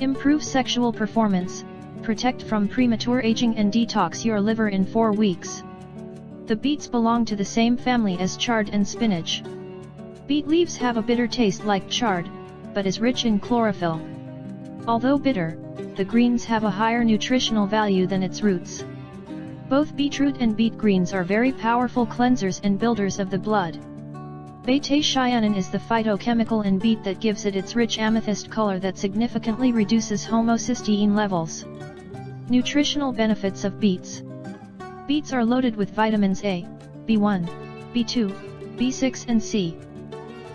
Improve sexual performance, protect from premature aging and detox your liver in 4 weeks. The beets belong to the same family as chard and spinach. Beet leaves have a bitter taste like chard, but is rich in chlorophyll. Although bitter, the greens have a higher nutritional value than its roots. Both beetroot and beet greens are very powerful cleansers and builders of the blood. Beta-cyanin is the phytochemical in beet that gives it its rich amethyst color that significantly reduces homocysteine levels. Nutritional benefits of beets. Beets are loaded with vitamins A, B1, B2, B6 and C.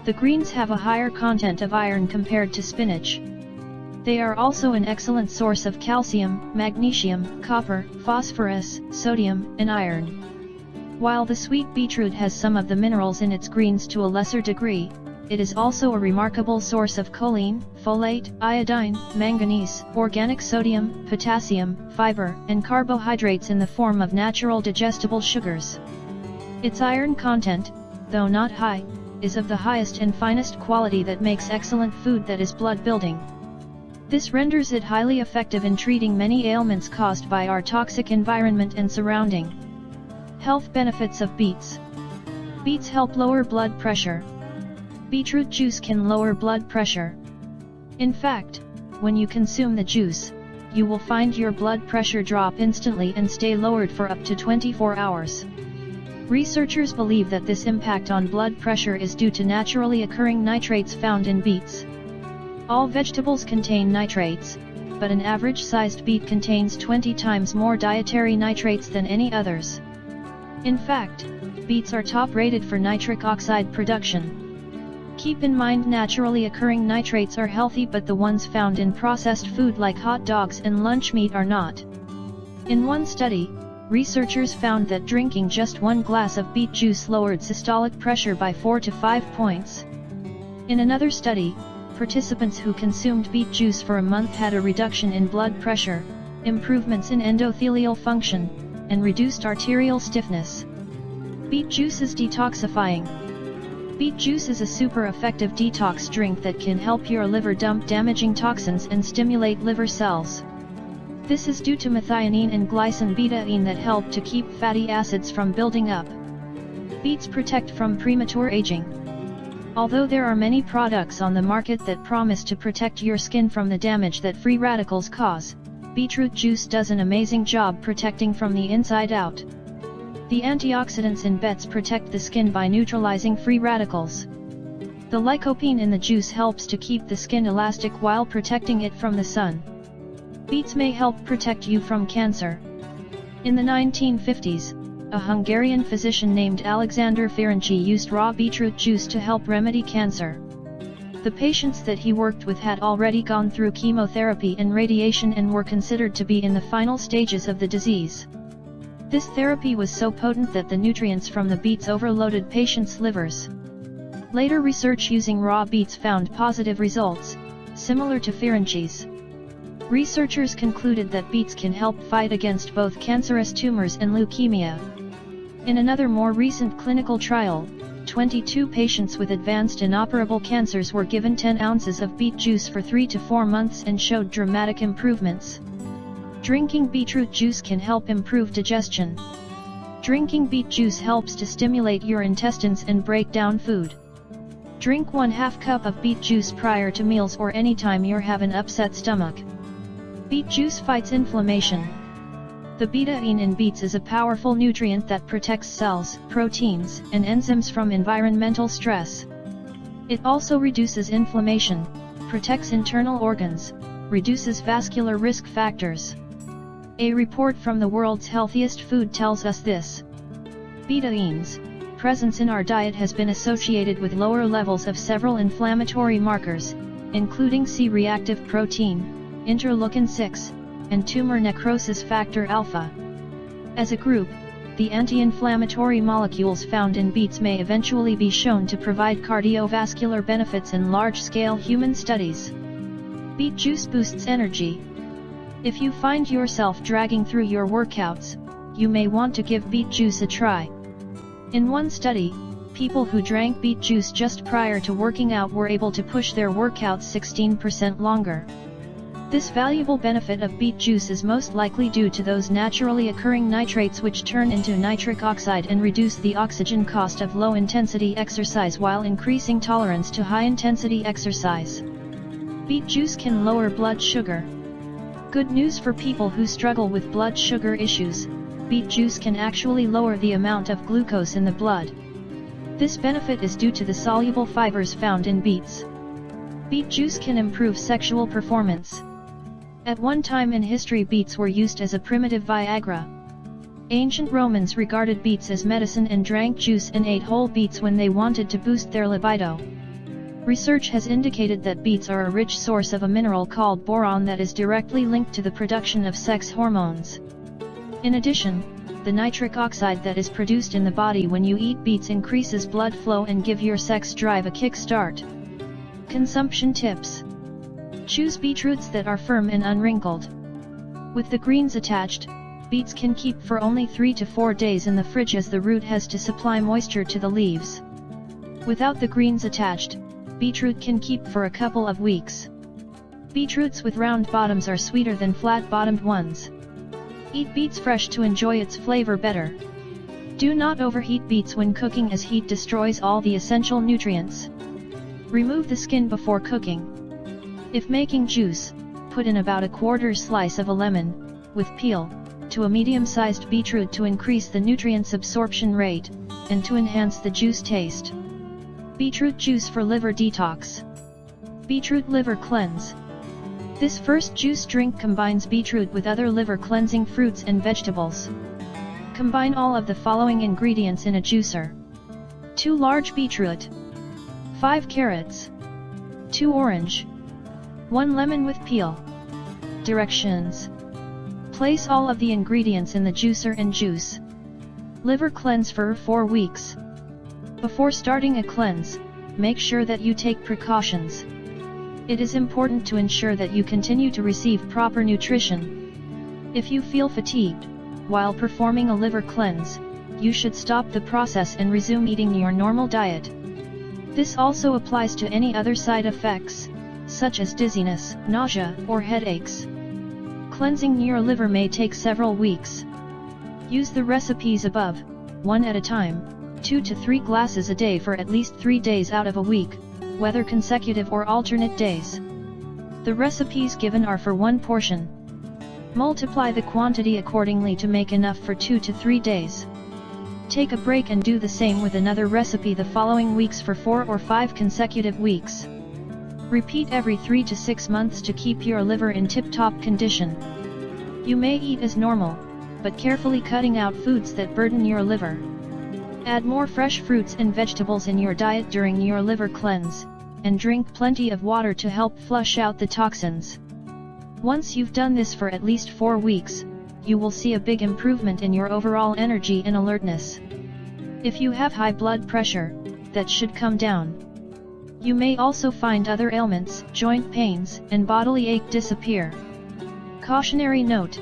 The greens have a higher content of iron compared to spinach. They are also an excellent source of calcium, magnesium, copper, phosphorus, sodium, and iron. While the sweet beetroot has some of the minerals in its greens to a lesser degree, it is also a remarkable source of choline, folate, iodine, manganese, organic sodium, potassium, fiber, and carbohydrates in the form of natural digestible sugars. Its iron content, though not high, is of the highest and finest quality that makes excellent food that is blood-building. This renders it highly effective in treating many ailments caused by our toxic environment and surrounding. Health benefits of beets. Beets help lower blood pressure. Beetroot juice can lower blood pressure. In fact, when you consume the juice, you will find your blood pressure drop instantly and stay lowered for up to 24 hours. Researchers believe that this impact on blood pressure is due to naturally occurring nitrates found in beets. All vegetables contain nitrates, but an average-sized beet contains 20 times more dietary nitrates than any others. In fact, beets are top-rated for nitric oxide production. Keep in mind naturally occurring nitrates are healthy, but the ones found in processed food like hot dogs and lunch meat are not. In one study, researchers found that drinking just 1 glass of beet juice lowered systolic pressure by 4 to 5 points. In another study, participants who consumed beet juice for a month had a reduction in blood pressure, improvements in endothelial function, and reduced arterial stiffness. Beet juice is detoxifying. Beet juice is a super effective detox drink that can help your liver dump damaging toxins and stimulate liver cells. This is due to methionine and glycine betaine that help to keep fatty acids from building up. Beets protect from premature aging. Although there are many products on the market that promise to protect your skin from the damage that free radicals cause, beetroot juice does an amazing job protecting from the inside out. The antioxidants in beets protect the skin by neutralizing free radicals. The lycopene in the juice helps to keep the skin elastic while protecting it from the sun. Beets may help protect you from cancer. In the 1950s, a Hungarian physician named Alexander Ferenczi used raw beetroot juice to help remedy cancer. The patients that he worked with had already gone through chemotherapy and radiation and were considered to be in the final stages of the disease. This therapy was so potent that the nutrients from the beets overloaded patients' livers. Later research using raw beets found positive results, similar to Ferenczi's. Researchers concluded that beets can help fight against both cancerous tumors and leukemia. In another more recent clinical trial, 22 patients with advanced inoperable cancers were given 10 ounces of beet juice for 3 to 4 months and showed dramatic improvements. Drinking beetroot juice can help improve digestion. Drinking beet juice helps to stimulate your intestines and break down food. Drink 1/2 cup of beet juice prior to meals or anytime you have an upset stomach. Beet juice fights inflammation. The betaine in beets is a powerful nutrient that protects cells, proteins, and enzymes from environmental stress. It also reduces inflammation, protects internal organs, reduces vascular risk factors. A report from the world's healthiest food tells us this. Betaine's presence in our diet has been associated with lower levels of several inflammatory markers, including C-reactive protein, interleukin-6, and tumor necrosis factor alpha. As a group, the anti-inflammatory molecules found in beets may eventually be shown to provide cardiovascular benefits in large-scale human studies. Beet juice boosts energy. If you find yourself dragging through your workouts, you may want to give beet juice a try. In one study, people who drank beet juice just prior to working out were able to push their workouts 16% longer. This valuable benefit of beet juice is most likely due to those naturally occurring nitrates which turn into nitric oxide and reduce the oxygen cost of low-intensity exercise while increasing tolerance to high-intensity exercise. Beet juice can lower blood sugar. Good news for people who struggle with blood sugar issues: beet juice can actually lower the amount of glucose in the blood. This benefit is due to the soluble fibers found in beets. Beet juice can improve sexual performance. At one time in history, beets were used as a primitive Viagra. Ancient Romans regarded beets as medicine and drank juice and ate whole beets when they wanted to boost their libido. Research has indicated that beets are a rich source of a mineral called boron that is directly linked to the production of sex hormones. In addition, the nitric oxide that is produced in the body when you eat beets increases blood flow and give your sex drive a kickstart. Consumption tips: choose beetroots that are firm and unwrinkled. With the greens attached, beets can keep for only 3 to 4 days in the fridge as the root has to supply moisture to the leaves. Without the greens attached, beetroot can keep for a couple of weeks. Beetroots with round bottoms are sweeter than flat-bottomed ones. Eat beets fresh to enjoy its flavor better. Do not overheat beets when cooking, as heat destroys all the essential nutrients. Remove the skin before cooking. If making juice, put in about a quarter slice of a lemon, with peel, to a medium-sized beetroot to increase the nutrients absorption rate, and to enhance the juice taste. Beetroot juice for liver detox. Beetroot liver cleanse. This first juice drink combines beetroot with other liver-cleansing fruits and vegetables. Combine all of the following ingredients in a juicer: 2 large beetroot, 5 carrots, 2 orange, 1 lemon with peel. Directions: place all of the ingredients in the juicer and juice. Liver cleanse for 4 weeks. Before starting a cleanse, make sure that you take precautions. It is important to ensure that you continue to receive proper nutrition. If you feel fatigued while performing a liver cleanse, you should stop the process and resume eating your normal diet. This also applies to any other side effects, such as dizziness, nausea, or headaches. Cleansing your liver may take several weeks. Use the recipes above, one at a time, 2 to 3 glasses a day for at least 3 days out of a week, whether consecutive or alternate days. The recipes given are for 1 portion. Multiply the quantity accordingly to make enough for 2 to 3 days. Take a break and do the same with another recipe the following weeks for 4 or 5 consecutive weeks. Repeat every 3 to 6 months to keep your liver in tip-top condition. You may eat as normal, but carefully cutting out foods that burden your liver. Add more fresh fruits and vegetables in your diet during your liver cleanse, and drink plenty of water to help flush out the toxins. Once you've done this for at least 4 weeks, you will see a big improvement in your overall energy and alertness. If you have high blood pressure, that should come down. You may also find other ailments, joint pains, and bodily ache disappear. Cautionary note: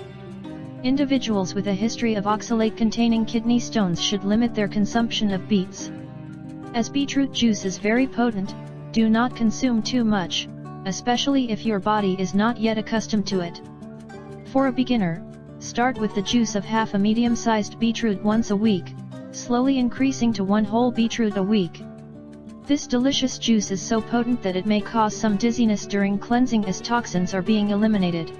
individuals with a history of oxalate-containing kidney stones should limit their consumption of beets. As beetroot juice is very potent, do not consume too much, especially if your body is not yet accustomed to it. For a beginner, start with the juice of half a medium-sized beetroot once a week, slowly increasing to 1 whole beetroot a week. This delicious juice is so potent that it may cause some dizziness during cleansing as toxins are being eliminated.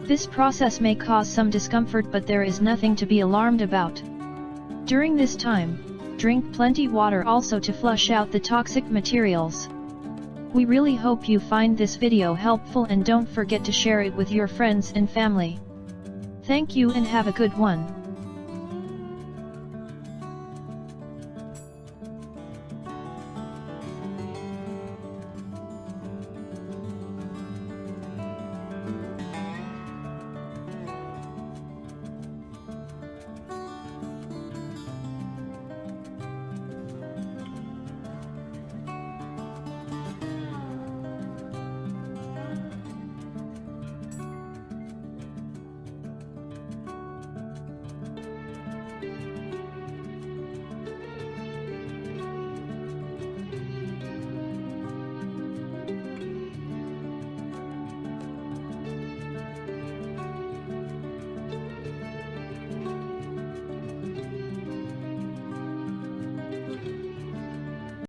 This process may cause some discomfort, but there is nothing to be alarmed about. During this time, drink plenty water also to flush out the toxic materials. We really hope you find this video helpful, and don't forget to share it with your friends and family. Thank you and have a good one.